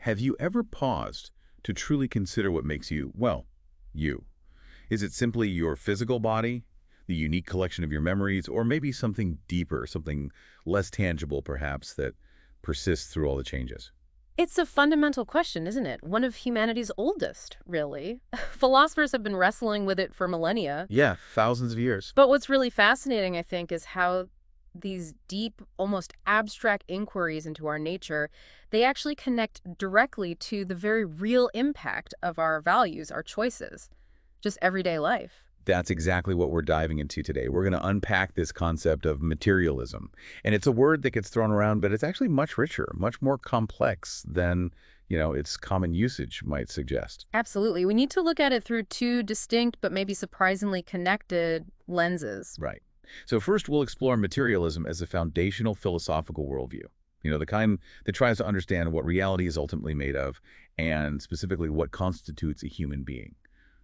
Have you ever paused to truly consider what makes you, well, you? Is it simply your physical body, the unique collection of your memories, or maybe something deeper, something less tangible perhaps that persists through all the changes? It's a fundamental question, isn't it? One of humanity's oldest, really. Philosophers have been wrestling with it for millennia. Yeah, thousands of years. But what's really fascinating, I think, is how these deep, almost abstract inquiries into our nature, they actually connect directly to the very real impact of our values, our choices, just everyday life. That's exactly what we're diving into today. We're going to unpack this concept of materialism. And it's a word that gets thrown around, but it's actually much richer, much more complex than, its common usage might suggest. Absolutely. We need to look at it through two distinct but maybe surprisingly connected lenses. Right. So first, we'll explore materialism as a foundational philosophical worldview. The kind that tries to understand what reality is ultimately made of, and specifically what constitutes a human being.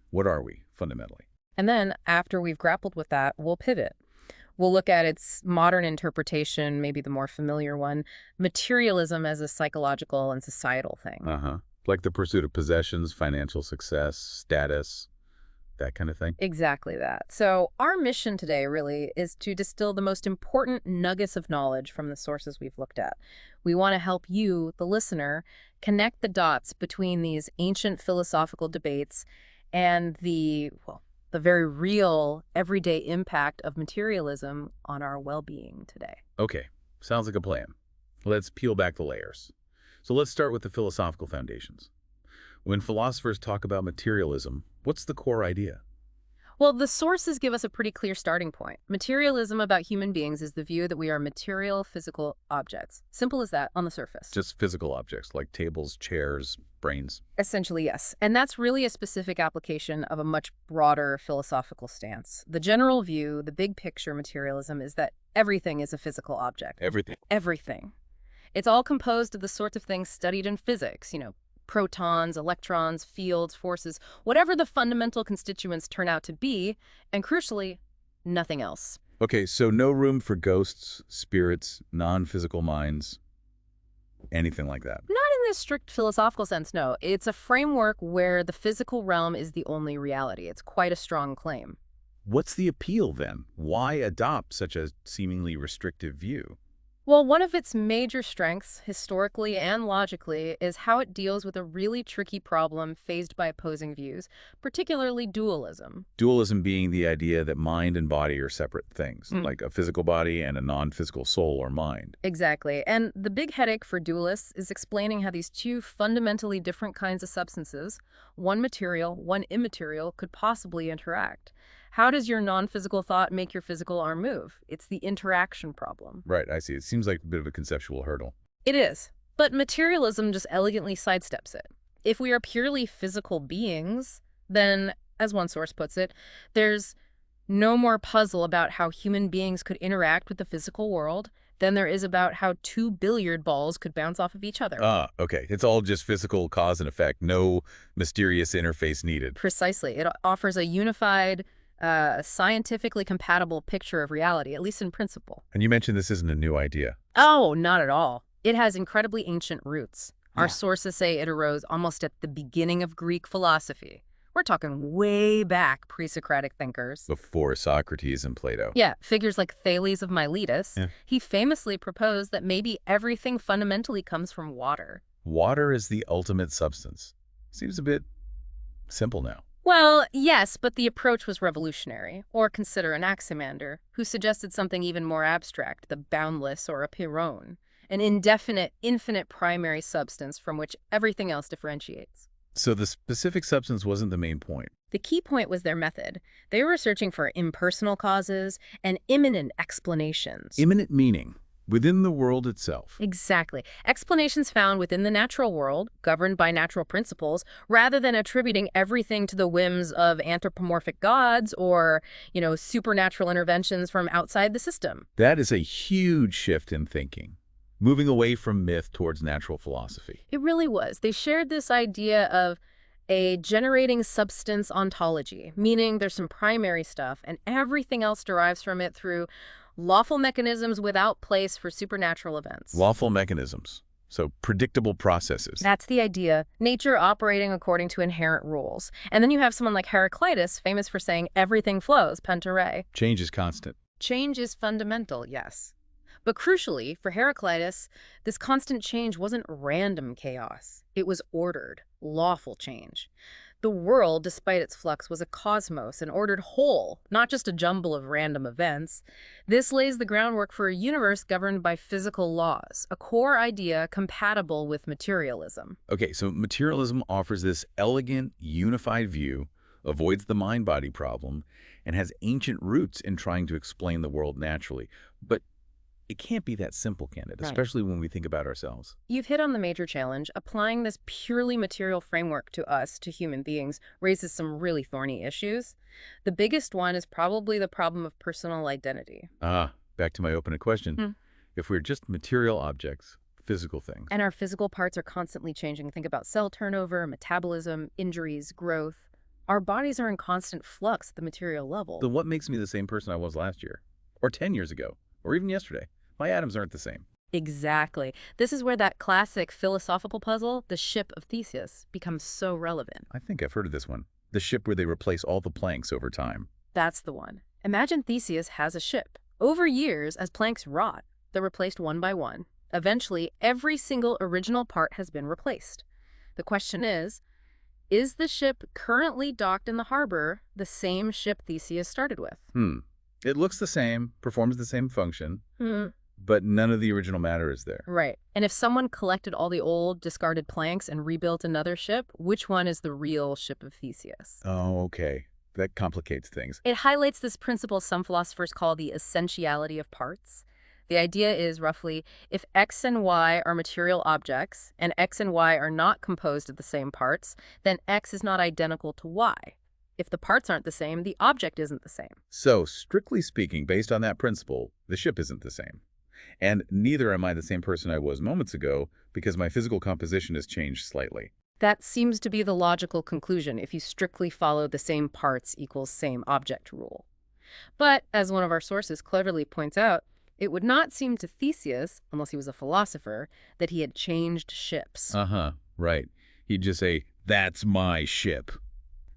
What are we, fundamentally? And then, after we've grappled with that, we'll pivot. We'll look at its modern interpretation, maybe the more familiar one, materialism as a psychological and societal thing. Uh-huh. Like the pursuit of possessions, financial success, status, that kind of thing? Exactly that. So our mission today really is to distill the most important nuggets of knowledge from the sources we've looked at. We want to help you, the listener, connect the dots between these ancient philosophical debates and the very real, everyday impact of materialism on our well-being today. Okay, sounds like a plan. Let's peel back the layers. So let's start with the philosophical foundations. When philosophers talk about materialism, what's the core idea? Well, the sources give us a pretty clear starting point. Materialism about human beings is the view that we are material, physical objects. Simple as that on the surface. Just physical objects like tables, chairs, brains. Essentially, yes. And that's really a specific application of a much broader philosophical stance. The general view, the big picture materialism, is that everything is a physical object. Everything. Everything. It's all composed of the sorts of things studied in physics, protons, electrons, fields, forces, whatever the fundamental constituents turn out to be, and crucially, nothing else. Okay, so no room for ghosts, spirits, non-physical minds, anything like that. Not in this strict philosophical sense, no. It's a framework where the physical realm is the only reality. It's quite a strong claim. What's the appeal then? Why adopt such a seemingly restrictive view? Well, one of its major strengths, historically and logically, is how it deals with a really tricky problem faced by opposing views, particularly dualism. Dualism being the idea that mind and body are separate things, like a physical body and a non-physical soul or mind. Exactly. And the big headache for dualists is explaining how these two fundamentally different kinds of substances, one material, one immaterial, could possibly interact. How does your non-physical thought make your physical arm move? It's the interaction problem. Right, I see. It seems like a bit of a conceptual hurdle. It is. But materialism just elegantly sidesteps it. If we are purely physical beings, then, as one source puts it, there's no more puzzle about how human beings could interact with the physical world than there is about how two billiard balls could bounce off of each other. Okay. It's all just physical cause and effect. No mysterious interface needed. Precisely. It offers a unified, scientifically compatible picture of reality, at least in principle. And you mentioned this isn't a new idea. Oh, not at all. It has incredibly ancient roots. Our Yeah. sources say it arose almost at the beginning of Greek philosophy. We're talking way back pre-Socratic thinkers. Before Socrates and Plato. Yeah, figures like Thales of Miletus. Yeah. He famously proposed that maybe everything fundamentally comes from water. Water is the ultimate substance. Seems a bit simple now. Well, yes, but the approach was revolutionary. Or consider Anaximander, who suggested something even more abstract, the boundless or a pyrrhon, an indefinite, infinite primary substance from which everything else differentiates. So the specific substance wasn't the main point. The key point was their method. They were searching for impersonal causes and immanent explanations. Immanent meaning within the world itself. Exactly. Explanations found within the natural world, governed by natural principles, rather than attributing everything to the whims of anthropomorphic gods or, supernatural interventions from outside the system. That is a huge shift in thinking, moving away from myth towards natural philosophy. It really was. They shared this idea of a generating substance ontology, meaning there's some primary stuff and everything else derives from it through lawful mechanisms without place for supernatural events. Lawful mechanisms. So predictable processes. That's the idea. Nature operating according to inherent rules. And then you have someone like Heraclitus, famous for saying everything flows, penta. Change is constant. Change is fundamental, yes. But crucially, for Heraclitus, this constant change wasn't random chaos. It was ordered, lawful change. The world, despite its flux, was a cosmos, an ordered whole, not just a jumble of random events. This lays the groundwork for a universe governed by physical laws, a core idea compatible with materialism. Okay, so materialism offers this elegant, unified view, avoids the mind-body problem, and has ancient roots in trying to explain the world naturally. But it can't be that simple, can it? Right. Especially when we think about ourselves. You've hit on the major challenge. Applying this purely material framework to us, to human beings, raises some really thorny issues. The biggest one is probably the problem of personal identity. Back to my opening question. If we're just material objects, physical things. And our physical parts are constantly changing. Think about cell turnover, metabolism, injuries, growth. Our bodies are in constant flux at the material level. Then what makes me the same person I was last year? Or 10 years ago? Or even yesterday? My atoms aren't the same. Exactly. This is where that classic philosophical puzzle, the ship of Theseus, becomes so relevant. I think I've heard of this one. The ship where they replace all the planks over time. That's the one. Imagine Theseus has a ship. Over years, as planks rot, they're replaced one by one. Eventually, every single original part has been replaced. The question is the ship currently docked in the harbor the same ship Theseus started with? It looks the same, performs the same function, but none of the original matter is there. Right. And if someone collected all the old, discarded planks and rebuilt another ship, which one is the real ship of Theseus? Oh, okay. That complicates things. It highlights this principle some philosophers call the essentiality of parts. The idea is roughly, if X and Y are material objects, and X and Y are not composed of the same parts, then X is not identical to Y. If the parts aren't the same, the object isn't the same. So, strictly speaking, based on that principle, the ship isn't the same. And neither am I the same person I was moments ago because my physical composition has changed slightly. That seems to be the logical conclusion if you strictly follow the same parts equals same object rule. But, as one of our sources cleverly points out, it would not seem to Theseus, unless he was a philosopher, that he had changed ships. Right. He'd just say, "That's my ship."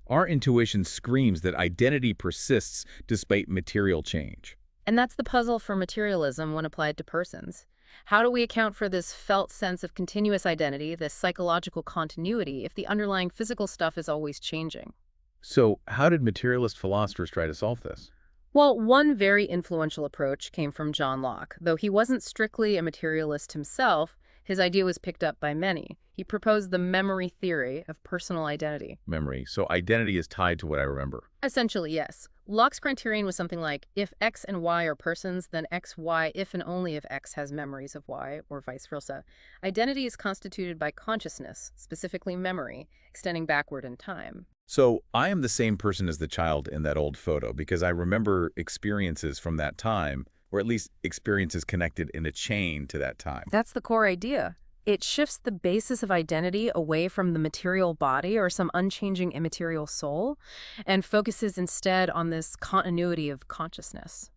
Our intuition screams that identity persists despite material change. And that's the puzzle for materialism when applied to persons. How do we account for this felt sense of continuous identity, this psychological continuity, if the underlying physical stuff is always changing? So, how did materialist philosophers try to solve this? Well, one very influential approach came from John Locke. Though he wasn't strictly a materialist himself, his idea was picked up by many. He proposed the memory theory of personal identity. Memory. So identity is tied to what I remember. Essentially, yes. Locke's criterion was something like, if X and Y are persons, then X, Y, if and only if X has memories of Y, or vice versa. Identity is constituted by consciousness, specifically memory, extending backward in time. So I am the same person as the child in that old photo because I remember experiences from that time, or at least experiences connected in a chain to that time. That's the core idea. It shifts the basis of identity away from the material body or some unchanging immaterial soul and focuses instead on this continuity of consciousness.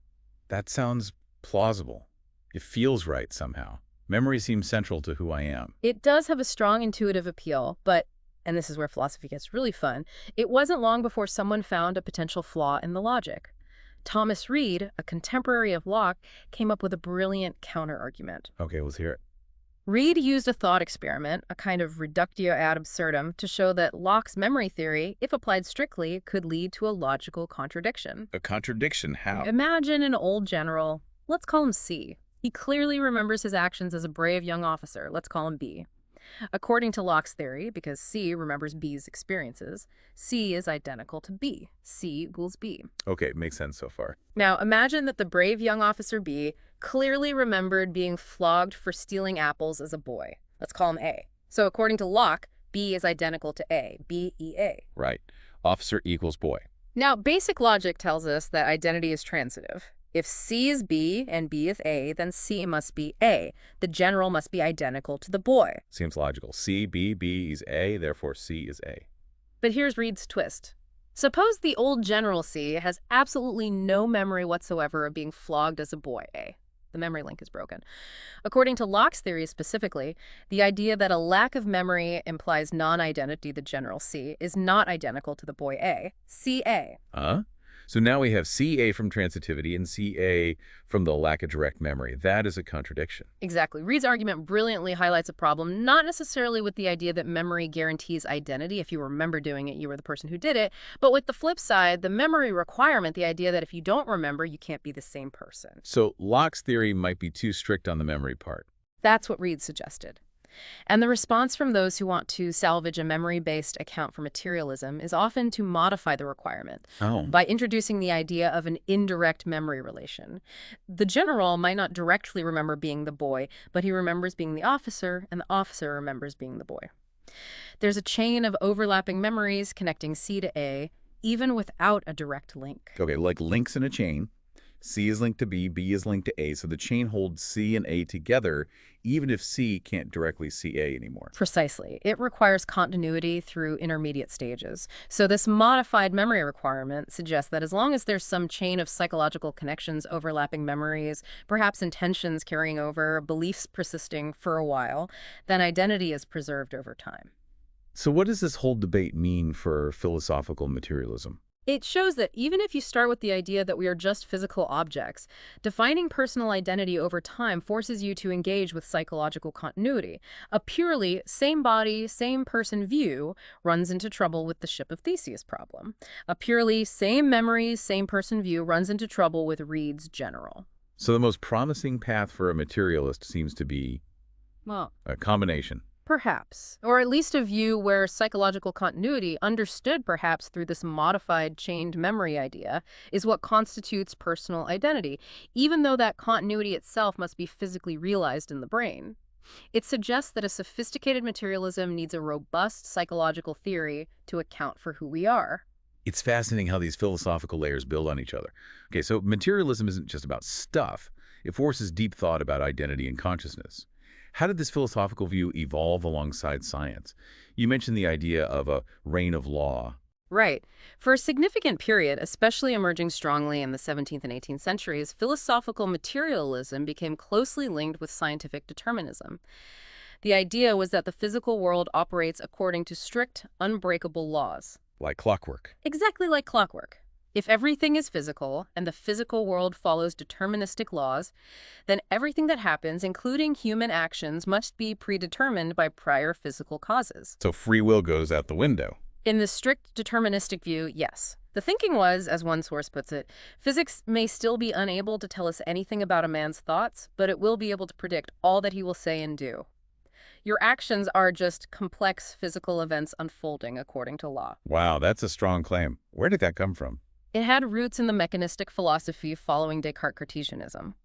That sounds plausible. It feels right somehow. Memory seems central to who I am. It does have a strong intuitive appeal, but, and this is where philosophy gets really fun, it wasn't long before someone found a potential flaw in the logic. Thomas Reid, a contemporary of Locke, came up with a brilliant counter-argument. Okay, let's hear it. Reid used a thought experiment, a kind of reductio ad absurdum, to show that Locke's memory theory, if applied strictly, could lead to a logical contradiction. A contradiction? How? Imagine an old general. Let's call him C. He clearly remembers his actions as a brave young officer. Let's call him B. According to Locke's theory, because C remembers B's experiences, C is identical to B. C equals B. Okay, makes sense so far. Now, imagine that the brave young officer B clearly remembered being flogged for stealing apples as a boy. Let's call him A. So according to Locke, B is identical to A. B, E, A. Right. Officer equals boy. Now, basic logic tells us that identity is transitive. If C is B and B is A, then C must be A. The general must be identical to the boy. Seems logical. C, B, B is A, therefore C is A. But here's Reid's twist. Suppose the old general C has absolutely no memory whatsoever of being flogged as a boy A. The memory link is broken. According to Locke's theory specifically, the idea that a lack of memory implies non-identity, the general C, is not identical to the boy A, CA. Huh? So now we have CA from transitivity and CA from the lack of direct memory. That is a contradiction. Exactly. Reed's argument brilliantly highlights a problem, not necessarily with the idea that memory guarantees identity. If you remember doing it, you were the person who did it. But with the flip side, the memory requirement, the idea that if you don't remember, you can't be the same person. So Locke's theory might be too strict on the memory part. That's what Reed suggested. And the response from those who want to salvage a memory-based account for materialism is often to modify the requirement Oh. by introducing the idea of an indirect memory relation. The general might not directly remember being the boy, but he remembers being the officer, and the officer remembers being the boy. There's a chain of overlapping memories connecting C to A, even without a direct link. Okay, like links in a chain. C is linked to B, B is linked to A, so the chain holds C and A together, even if C can't directly see A anymore. Precisely. It requires continuity through intermediate stages. So this modified memory requirement suggests that as long as there's some chain of psychological connections overlapping memories, perhaps intentions carrying over, beliefs persisting for a while, then identity is preserved over time. So what does this whole debate mean for philosophical materialism? It shows that even if you start with the idea that we are just physical objects, defining personal identity over time forces you to engage with psychological continuity. A purely same body, same person view runs into trouble with the ship of Theseus problem. A purely same memories, same person view runs into trouble with Reed's general. So the most promising path for a materialist seems to be Well, a combination. perhaps. Or at least a view where psychological continuity, understood perhaps through this modified chained memory idea, is what constitutes personal identity, even though that continuity itself must be physically realized in the brain. It suggests that a sophisticated materialism needs a robust psychological theory to account for who we are. It's fascinating how these philosophical layers build on each other. Okay, so materialism isn't just about stuff. It forces deep thought about identity and consciousness. How did this philosophical view evolve alongside science? You mentioned the idea of a reign of law. Right. For a significant period, especially emerging strongly in the 17th and 18th centuries, philosophical materialism became closely linked with scientific determinism. The idea was that the physical world operates according to strict, unbreakable laws. Like clockwork. Exactly like clockwork. If everything is physical, and the physical world follows deterministic laws, then everything that happens, including human actions, must be predetermined by prior physical causes. So free will goes out the window. In the strict deterministic view, yes. The thinking was, as one source puts it, physics may still be unable to tell us anything about a man's thoughts, but it will be able to predict all that he will say and do. Your actions are just complex physical events unfolding according to law. Wow, that's a strong claim. Where did that come from? It had roots in the mechanistic philosophy following Descartes' Cartesianism.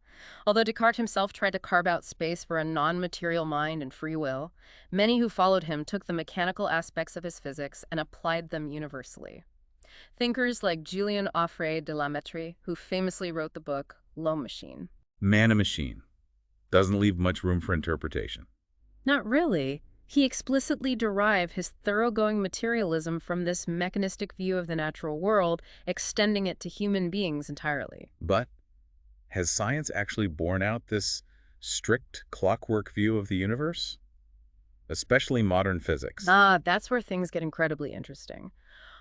Although Descartes himself tried to carve out space for a non-material mind and free will, many who followed him took the mechanical aspects of his physics and applied them universally. Thinkers like Julien Offray de la Mettrie, who famously wrote the book L'Homme Machine. Man a machine. Doesn't leave much room for interpretation. Not really. He explicitly derived his thoroughgoing materialism from this mechanistic view of the natural world, extending it to human beings entirely. But has science actually borne out this strict clockwork view of the universe? Especially modern physics. That's where things get incredibly interesting.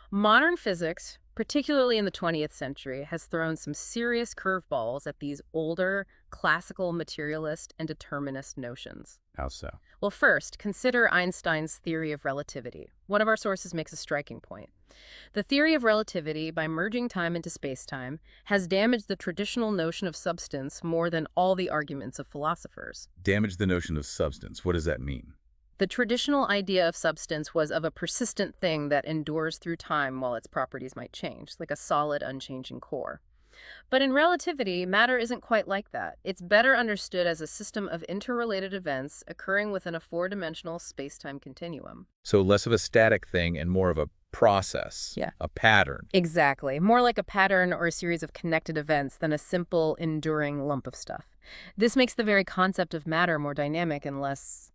Modern physics, particularly in the 20th century, has thrown some serious curveballs at these older, classical materialist and determinist notions. How so? Well, first, consider Einstein's theory of relativity. One of our sources makes a striking point. The theory of relativity, by merging time into space-time, has damaged the traditional notion of substance more than all the arguments of philosophers. Damage the notion of substance. What does that mean? The traditional idea of substance was of a persistent thing that endures through time while its properties might change, like a solid, unchanging core. But in relativity, matter isn't quite like that. It's better understood as a system of interrelated events occurring within a four-dimensional space-time continuum. So less of a static thing and more of a process. Yeah. A pattern. Exactly. More like a pattern or a series of connected events than a simple, enduring lump of stuff. This makes the very concept of matter more dynamic and less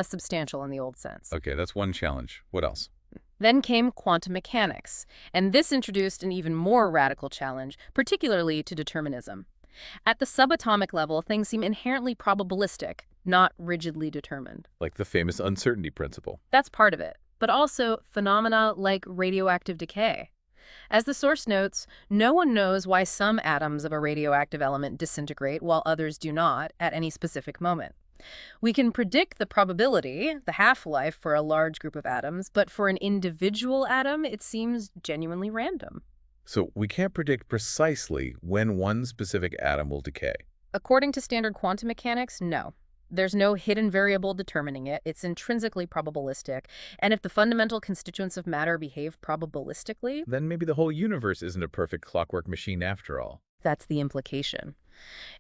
substantial in the old sense. Okay, that's one challenge. What else? Then came quantum mechanics, and this introduced an even more radical challenge, particularly to determinism. At the subatomic level, things seem inherently probabilistic, not rigidly determined. Like the famous uncertainty principle. That's part of it, but also phenomena like radioactive decay. As the source notes, no one knows why some atoms of a radioactive element disintegrate while others do not at any specific moment. We can predict the probability, the half-life for a large group of atoms, but for an individual atom, it seems genuinely random. So we can't predict precisely when one specific atom will decay. According to standard quantum mechanics, no. There's no hidden variable determining it. It's intrinsically probabilistic. And if the fundamental constituents of matter behave probabilistically, Then maybe the whole universe isn't a perfect clockwork machine after all. that's the implication.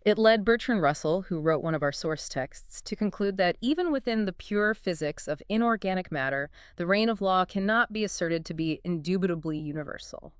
It led Bertrand Russell, who wrote one of our source texts, to conclude that even within the pure physics of inorganic matter, the reign of law cannot be asserted to be indubitably universal.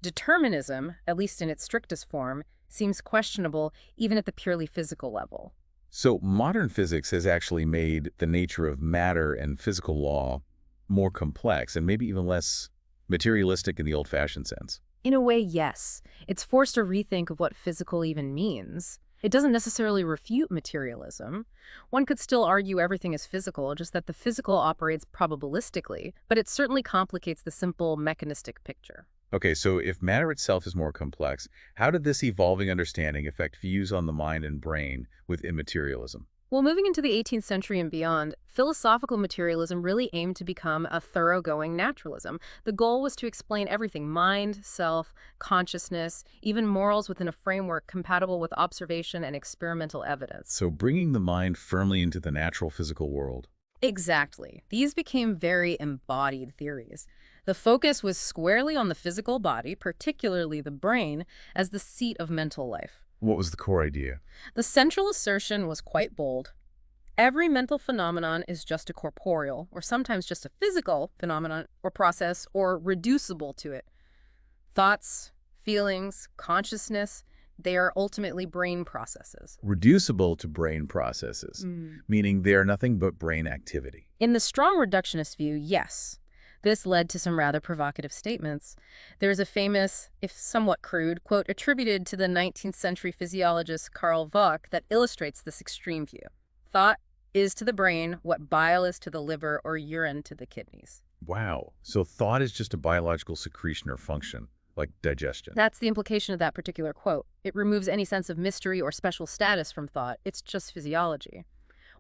Determinism, at least in its strictest form, seems questionable even at the purely physical level. So modern physics has actually made the nature of matter and physical law more complex and maybe even less materialistic in the old-fashioned sense. In a way, yes. It's forced a rethink of what physical even means. It doesn't necessarily refute materialism. One could still argue everything is physical, just that the physical operates probabilistically, but it certainly complicates the simple mechanistic picture. Okay, so if matter itself is more complex, how did this evolving understanding affect views on the mind and brain within materialism? Well, moving into the 18th century and beyond, philosophical materialism really aimed to become a thoroughgoing naturalism. The goal was to explain everything: mind, self, consciousness, even morals within a framework compatible with observation and experimental evidence. So bringing the mind firmly into the natural physical world. Exactly. These became very embodied theories. The focus was squarely on the physical body, particularly the brain, as the seat of mental life. What was the core idea? The central assertion was quite bold. Every mental phenomenon is just a corporeal, or sometimes just a physical phenomenon or process, or reducible to it. Thoughts, feelings, consciousness, they are ultimately brain processes. Reducible to brain processes, meaning they are nothing but brain activity. In the strong reductionist view, yes. This led to some rather provocative statements. There's a famous, if somewhat crude, quote attributed to the 19th century physiologist Carl Vogt that illustrates this extreme view. Thought is to the brain what bile is to the liver or urine to the kidneys. Wow. So thought is just a biological secretion or function, like digestion. That's the implication of that particular quote. It removes any sense of mystery or special status from thought. It's just physiology.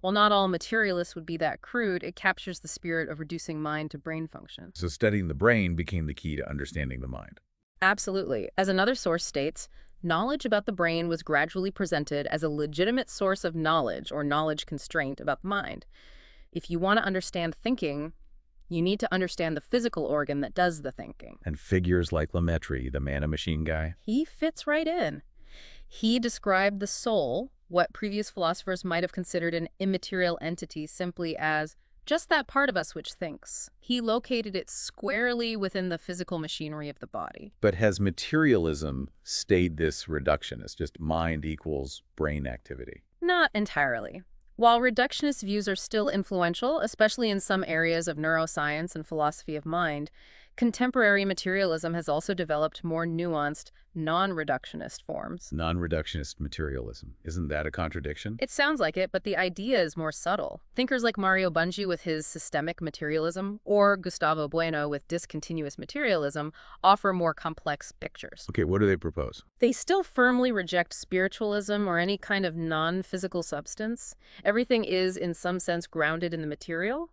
While not all materialists would be that crude, it captures the spirit of reducing mind to brain function. So studying the brain became the key to understanding the mind. Absolutely. As another source states, knowledge about the brain was gradually presented as a legitimate source of knowledge or knowledge constraint about the mind. If you want to understand thinking, you need to understand the physical organ that does the thinking. And figures like Lemaitre, the man-machine guy. He fits right in. He described the soul, what previous philosophers might have considered an immaterial entity, simply as just that part of us which thinks. He located it squarely within the physical machinery of the body. But has materialism stayed this reductionist, just mind equals brain activity? Not entirely. While reductionist views are still influential, especially in some areas of neuroscience and philosophy of mind, contemporary materialism has also developed more nuanced, non-reductionist forms. Non-reductionist materialism. Isn't that a contradiction? It sounds like it, but the idea is more subtle. Thinkers like Mario Bunge with his systemic materialism, or Gustavo Bueno with discontinuous materialism, offer more complex pictures. Okay, what do they propose? They still firmly reject spiritualism or any kind of non-physical substance. Everything is, in some sense, grounded in the material.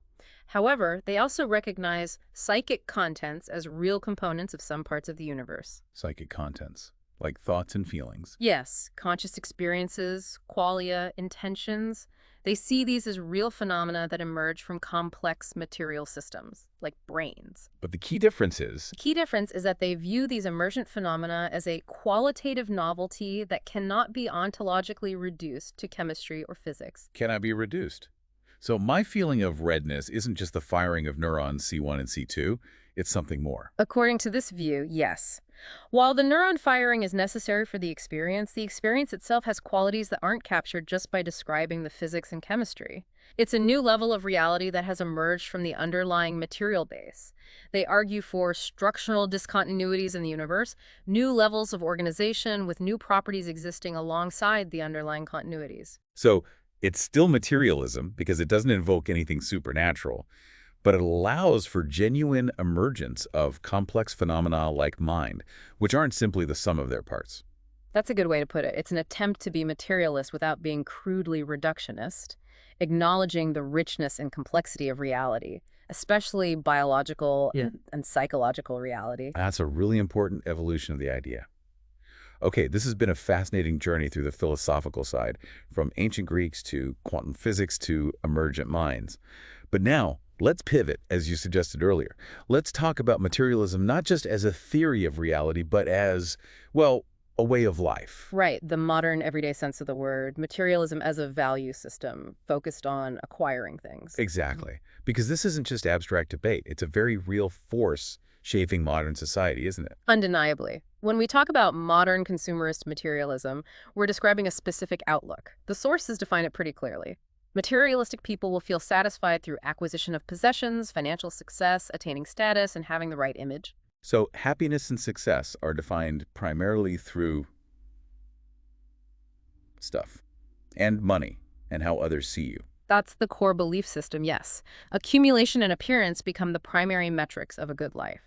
However, they also recognize psychic contents as real components of some parts of the universe. Psychic contents, like thoughts and feelings. Yes, conscious experiences, qualia, intentions. They see these as real phenomena that emerge from complex material systems, like brains. But the key difference is... The key difference is that they view these emergent phenomena as a qualitative novelty that cannot be ontologically reduced to chemistry or physics. Cannot be reduced. So my feeling of redness isn't just the firing of neurons C1 and C2, it's something more. According to this view, yes. While the neuron firing is necessary for the experience itself has qualities that aren't captured just by describing the physics and chemistry. It's a new level of reality that has emerged from the underlying material base. They argue for structural discontinuities in the universe, new levels of organization with new properties existing alongside the underlying continuities. So it's still materialism because it doesn't invoke anything supernatural, but it allows for genuine emergence of complex phenomena like mind, which aren't simply the sum of their parts. That's a good way to put it. It's an attempt to be materialist without being crudely reductionist, acknowledging the richness and complexity of reality, especially biological and psychological reality. That's a really important evolution of the idea. Okay, this has been a fascinating journey through the philosophical side, from ancient Greeks to quantum physics to emergent minds. But now, let's pivot, as you suggested earlier. Let's talk about materialism not just as a theory of reality, but as, well, a way of life. Right, the modern everyday sense of the word, materialism as a value system focused on acquiring things. Exactly. Because this isn't just abstract debate. It's a very real force shaping modern society, isn't it? Undeniably. When we talk about modern consumerist materialism, we're describing a specific outlook. The sources define it pretty clearly. Materialistic people will feel satisfied through acquisition of possessions, financial success, attaining status, and having the right image. So happiness and success are defined primarily through stuff and money and how others see you. That's the core belief system, yes. Accumulation and appearance become the primary metrics of a good life.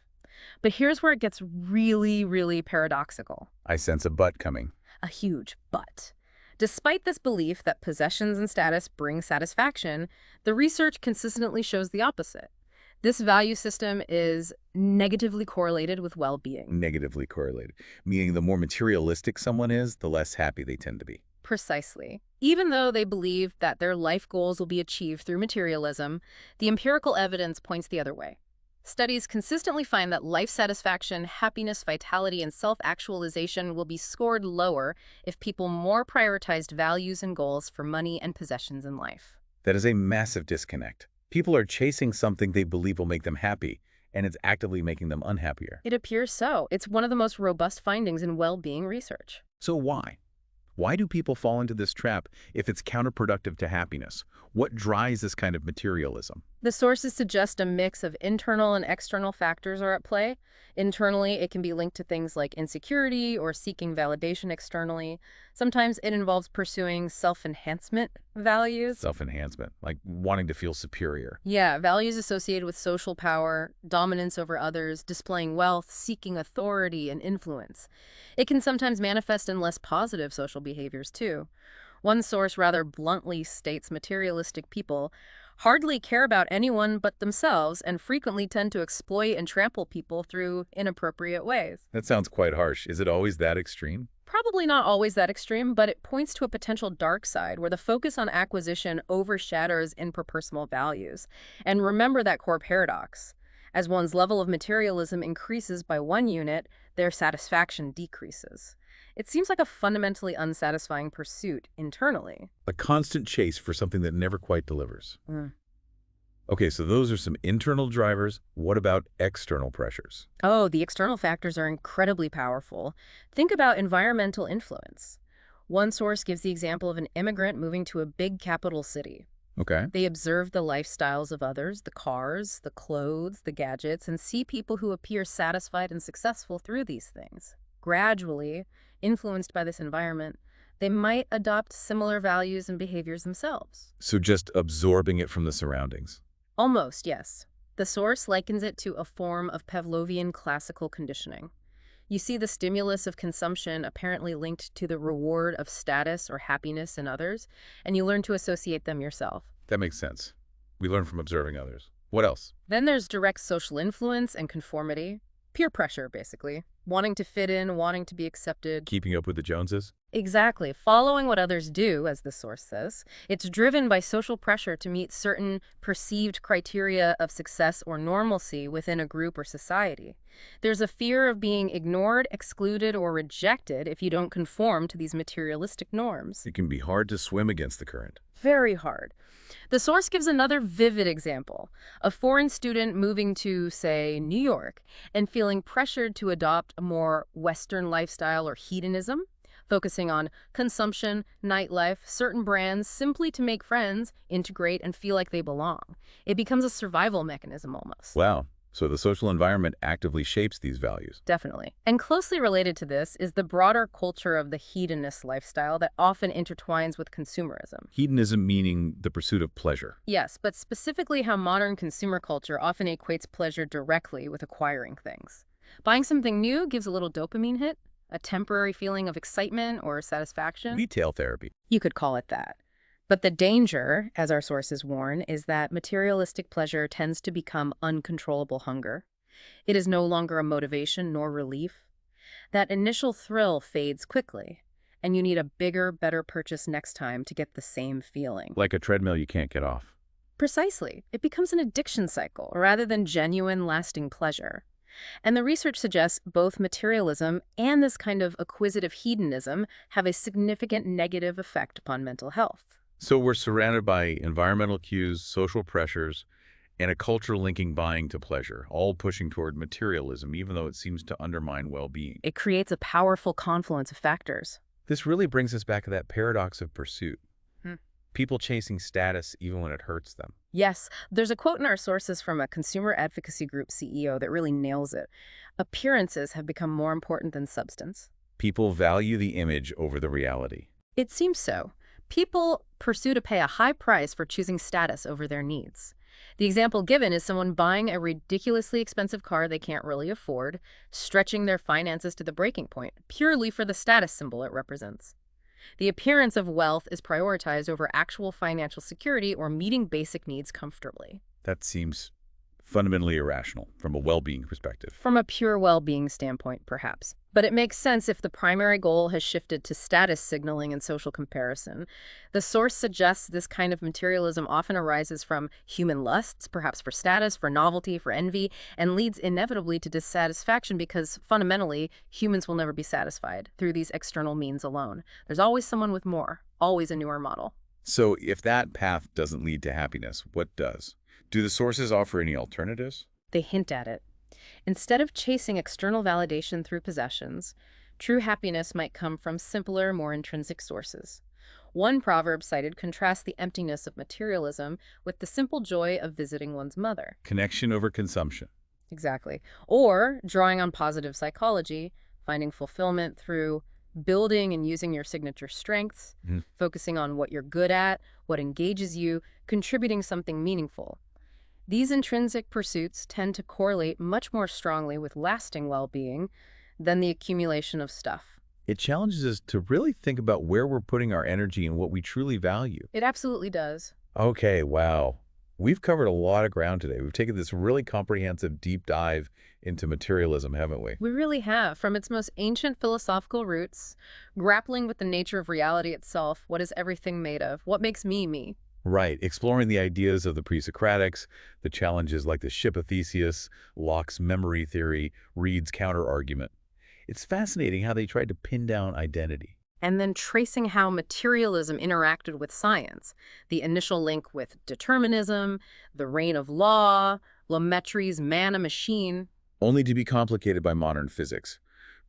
But here's where it gets really, really paradoxical. I sense a but coming. A huge but. Despite this belief that possessions and status bring satisfaction, the research consistently shows the opposite. This value system is negatively correlated with well-being. Negatively correlated, meaning the more materialistic someone is, the less happy they tend to be. Precisely. Even though they believe that their life goals will be achieved through materialism, the empirical evidence points the other way. Studies consistently find that life satisfaction, happiness, vitality, and self-actualization will be scored lower if people more prioritized values and goals for money and possessions in life. That is a massive disconnect. People are chasing something they believe will make them happy, and it's actively making them unhappier. It appears so. It's one of the most robust findings in well-being research. So why? Why do people fall into this trap if it's counterproductive to happiness? What drives this kind of materialism? The sources suggest a mix of internal and external factors are at play. Internally, it can be linked to things like insecurity or seeking validation externally. Sometimes it involves pursuing self-enhancement values. Self-enhancement, like wanting to feel superior. Yeah, values associated with social power, dominance over others, displaying wealth, seeking authority and influence. It can sometimes manifest in less positive social behaviors, too. One source rather bluntly states materialistic people hardly care about anyone but themselves and frequently tend to exploit and trample people through inappropriate ways. That sounds quite harsh. Is it always that extreme? Probably not always that extreme, but it points to a potential dark side where the focus on acquisition overshadows interpersonal values. And remember that core paradox. As one's level of materialism increases by 1 unit, their satisfaction decreases. It seems like a fundamentally unsatisfying pursuit internally. A constant chase for something that never quite delivers. Okay, so those are some internal drivers. What about external pressures? Oh, the external factors are incredibly powerful. Think about environmental influence. One source gives the example of an immigrant moving to a big capital city. Okay. They observe the lifestyles of others, the cars, the clothes, the gadgets, and see people who appear satisfied and successful through these things. Gradually, influenced by this environment, they might adopt similar values and behaviors themselves. So just absorbing it from the surroundings. Almost, yes. The source likens it to a form of Pavlovian classical conditioning. You see the stimulus of consumption apparently linked to the reward of status or happiness in others, and you learn to associate them yourself. That makes sense. We learn from observing others. What else? Then there's direct social influence and conformity. Peer pressure, basically. Wanting to fit in, wanting to be accepted. Keeping up with the Joneses? Exactly. Following what others do, as the source says. It's driven by social pressure to meet certain perceived criteria of success or normalcy within a group or society. There's a fear of being ignored, excluded, or rejected if you don't conform to these materialistic norms. It can be hard to swim against the current. Very hard. The source gives another vivid example. A foreign student moving to, say, New York and feeling pressured to adopt a more Western lifestyle or hedonism, focusing on consumption, nightlife, certain brands, simply to make friends, integrate, and feel like they belong. It becomes a survival mechanism almost. Wow. So the social environment actively shapes these values. Definitely. And closely related to this is the broader culture of the hedonist lifestyle that often intertwines with consumerism. Hedonism meaning the pursuit of pleasure. Yes, but specifically how modern consumer culture often equates pleasure directly with acquiring things. Buying something new gives a little dopamine hit, a temporary feeling of excitement or satisfaction. Retail therapy. You could call it that. But the danger, as our sources warn, is that materialistic pleasure tends to become uncontrollable hunger. It is no longer a motivation nor relief. That initial thrill fades quickly, and you need a bigger, better purchase next time to get the same feeling. Like a treadmill you can't get off. Precisely. It becomes an addiction cycle rather than genuine, lasting pleasure. And the research suggests both materialism and this kind of acquisitive hedonism have a significant negative effect upon mental health. So we're surrounded by environmental cues, social pressures, and a culture linking buying to pleasure, all pushing toward materialism, even though it seems to undermine well-being. It creates a powerful confluence of factors. This really brings us back to that paradox of pursuit. Hmm. People chasing status even when it hurts them. Yes, there's a quote in our sources from a consumer advocacy group CEO that really nails it. Appearances have become more important than substance. People value the image over the reality. It seems so. People pursue to pay a high price for choosing status over their needs. The example given is someone buying a ridiculously expensive car they can't really afford, stretching their finances to the breaking point, purely for the status symbol it represents. The appearance of wealth is prioritized over actual financial security or meeting basic needs comfortably. That seems fundamentally irrational from a well-being perspective. From a pure well-being standpoint, perhaps. But it makes sense if the primary goal has shifted to status signaling and social comparison. The source suggests this kind of materialism often arises from human lusts, perhaps for status, for novelty, for envy, and leads inevitably to dissatisfaction because, fundamentally, humans will never be satisfied through these external means alone. There's always someone with more, always a newer model. So if that path doesn't lead to happiness, what does? Do the sources offer any alternatives? They hint at it. Instead of chasing external validation through possessions, true happiness might come from simpler, more intrinsic sources. One proverb cited contrasts the emptiness of materialism with the simple joy of visiting one's mother. Connection over consumption. Exactly. Or, drawing on positive psychology, finding fulfillment through building and using your signature strengths, focusing on what you're good at, what engages you, contributing something meaningful. These intrinsic pursuits tend to correlate much more strongly with lasting well-being than the accumulation of stuff. It challenges us to really think about where we're putting our energy and what we truly value. It absolutely does. Okay, wow. We've covered a lot of ground today. We've taken this really comprehensive deep dive into materialism, haven't we? We really have. From its most ancient philosophical roots, grappling with the nature of reality itself, what is everything made of? What makes me me? Right, exploring the ideas of the pre-Socratics, the challenges like the ship of Theseus, Locke's memory theory, Reid's counter-argument. It's fascinating how they tried to pin down identity. And then tracing how materialism interacted with science, the initial link with determinism, the reign of law, Lemaitrie's man-a-machine. Only to be complicated by modern physics.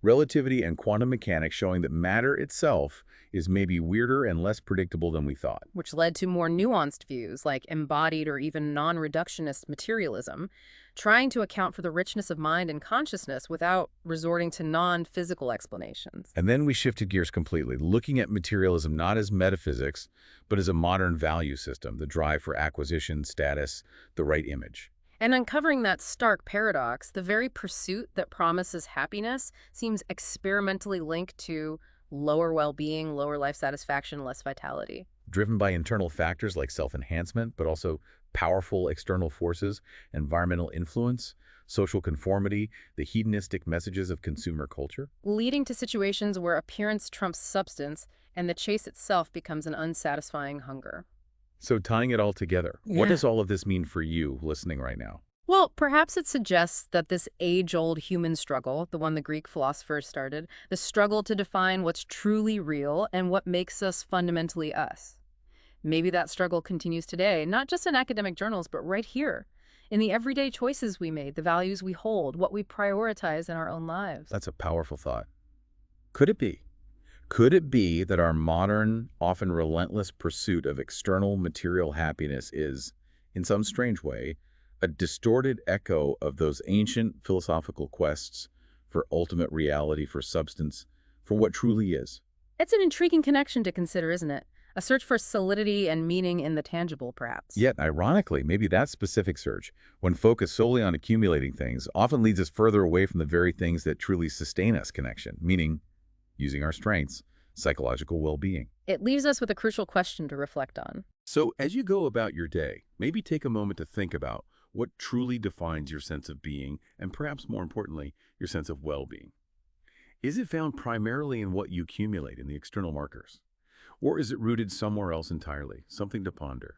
Relativity and quantum mechanics showing that matter itself is maybe weirder and less predictable than we thought. Which led to more nuanced views like embodied or even non-reductionist materialism, trying to account for the richness of mind and consciousness without resorting to non-physical explanations. And then we shifted gears completely, looking at materialism not as metaphysics, but as a modern value system, the drive for acquisition, status, the right image. And uncovering that stark paradox, the very pursuit that promises happiness seems experimentally linked to lower well-being, lower life satisfaction, less vitality. Driven by internal factors like self-enhancement, but also powerful external forces, environmental influence, social conformity, the hedonistic messages of consumer culture. Leading to situations where appearance trumps substance and the chase itself becomes an unsatisfying hunger. So tying it all together, what does all of this mean for you listening right now? Well, perhaps it suggests that this age-old human struggle, the one the Greek philosophers started, the struggle to define what's truly real and what makes us fundamentally us. Maybe that struggle continues today, not just in academic journals, but right here, in the everyday choices we made, the values we hold, what we prioritize in our own lives. That's a powerful thought. Could it be? Could it be that our modern, often relentless pursuit of external material happiness is, in some strange way, a distorted echo of those ancient philosophical quests for ultimate reality, for substance, for what truly is? It's an intriguing connection to consider, isn't it? A search for solidity and meaning in the tangible, perhaps. Yet, ironically, maybe that specific search, when focused solely on accumulating things, often leads us further away from the very things that truly sustain us connection, meaning using our strengths, psychological well-being. It leaves us with a crucial question to reflect on. So as you go about your day, maybe take a moment to think about what truly defines your sense of being and perhaps more importantly, your sense of well-being. Is it found primarily in what you accumulate in the external markers? Or is it rooted somewhere else entirely? Something to ponder.